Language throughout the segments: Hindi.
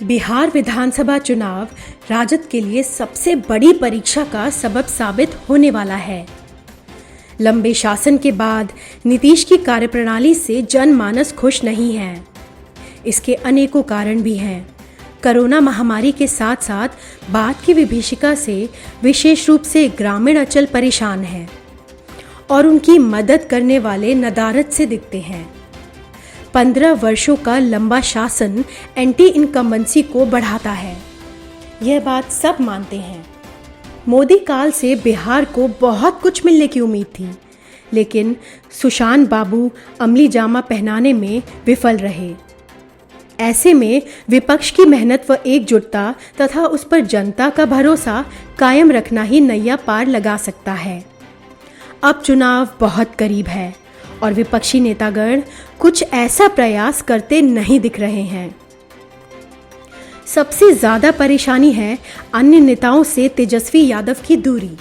बिहार विधानसभा चुनाव राजद के लिए सबसे बड़ी परीक्षा का सबब साबित होने वाला है। लंबे शासन के बाद नीतीश की कार्यप्रणाली से जनमानस खुश नहीं है। इसके अनेकों कारण भी हैं। कोरोना महामारी के साथ साथ बाढ़ की विभीषिका से विशेष रूप से ग्रामीण अंचल परेशान हैं और उनकी मदद करने वाले नदारद से दिखते हैं। 15 वर्षों का लंबा शासन एंटी इनकम्बेंसी को बढ़ाता है, यह बात सब मानते हैं। मोदी काल से बिहार को बहुत कुछ मिलने की उम्मीद थी, लेकिन सुशांत बाबू अमली जामा पहनाने में विफल रहे। ऐसे में विपक्ष की मेहनत व एकजुटता तथा उस पर जनता का भरोसा कायम रखना ही नैया पार लगा सकता है। अब चुनाव बहुत करीब है और विपक्षी नेतागण कुछ ऐसा प्रयास करते नहीं दिख रहे हैं। सबसे ज्यादा परेशानी है अन्य नेताओं से तेजस्वी यादव की दूरी।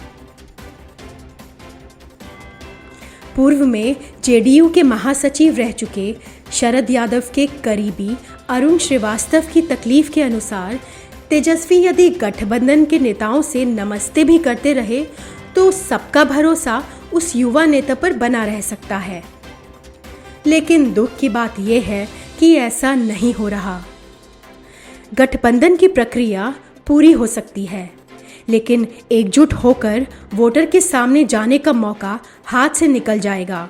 पूर्व में जेडीयू के महासचिव रह चुके शरद यादव के करीबी अरुण श्रीवास्तव की तकलीफ के अनुसार तेजस्वी यदि गठबंधन के नेताओं से नमस्ते भी करते रहे तो सबका भरोसा उस युवा नेता पर बना रह सकता है। लेकिन दुख की बात यह है कि ऐसा नहीं हो रहा। गठबंधन की प्रक्रिया पूरी हो सकती है, लेकिन एकजुट होकर वोटर के सामने जाने का मौका हाथ से निकल जाएगा।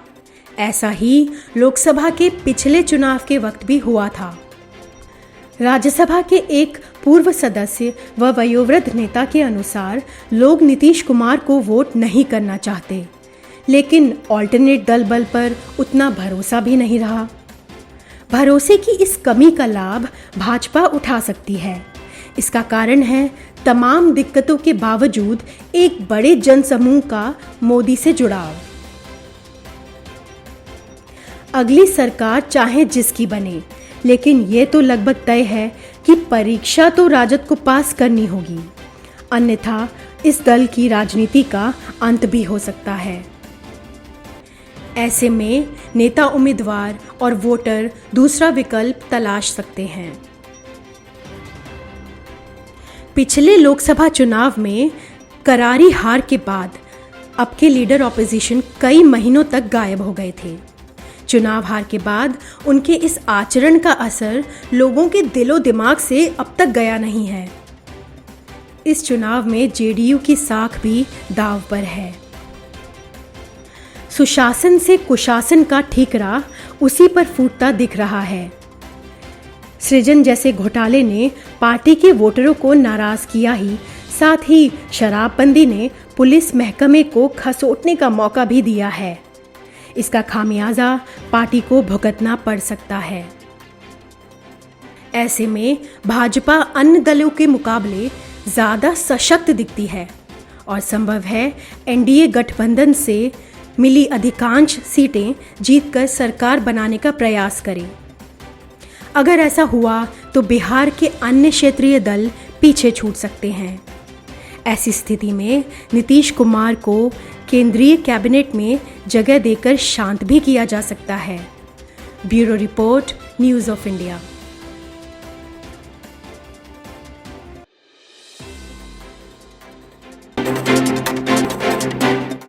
ऐसा ही लोकसभा के पिछले चुनाव के वक्त भी हुआ था। राज्यसभा के एक पूर्व सदस्य व वयोवृद्ध नेता के अनुसार लोग नीतीश कुमार को वोट नहीं करना चाहते, लेकिन ऑल्टरनेट दल बल पर उतना भरोसा भी नहीं रहा। भरोसे की इस कमी का लाभ भाजपा उठा सकती है। इसका कारण है तमाम दिक्कतों के बावजूद एक बड़े जनसमूह का मोदी से जुड़ाव। अगली सरकार चाहे जिसकी बने, लेकिन ये तो लगभग तय है कि परीक्षा तो राजद को पास करनी होगी, अन्यथा इस दल की राजनीति का अंत भी हो सकता है। ऐसे में नेता उम्मीदवार और वोटर दूसरा विकल्प तलाश सकते हैं। पिछले लोकसभा चुनाव में करारी हार के बाद अब के लीडर ऑपोजिशन कई महीनों तक गायब हो गए थे। चुनाव हार के बाद उनके इस आचरण का असर लोगों के दिलो दिमाग से अब तक गया नहीं है। इस चुनाव में जेडीयू की साख भी दांव पर है। सुशासन से कुशासन का ठीकरा उसी पर फूटता दिख रहा है। सृजन जैसे घोटाले ने पार्टी के वोटरों को नाराज किया ही, साथ ही शराबबंदी ने पुलिस महकमे को खसोटने का मौका भी दिया है। इसका खामियाजा पार्टी को भुगतना पड़ सकता है। ऐसे में भाजपा अन्य दलों के मुकाबले ज्यादा सशक्त दिखती है और संभव है एनडीए गठबंधन से मिली अधिकांश सीटें जीतकर सरकार बनाने का प्रयास करे। अगर ऐसा हुआ तो बिहार के अन्य क्षेत्रीय दल पीछे छूट सकते हैं। ऐसी स्थिति में नीतीश कुमार को केंद्रीय कैबिनेट में जगह देकर शांत भी किया जा सकता है। Bureau report, news of India.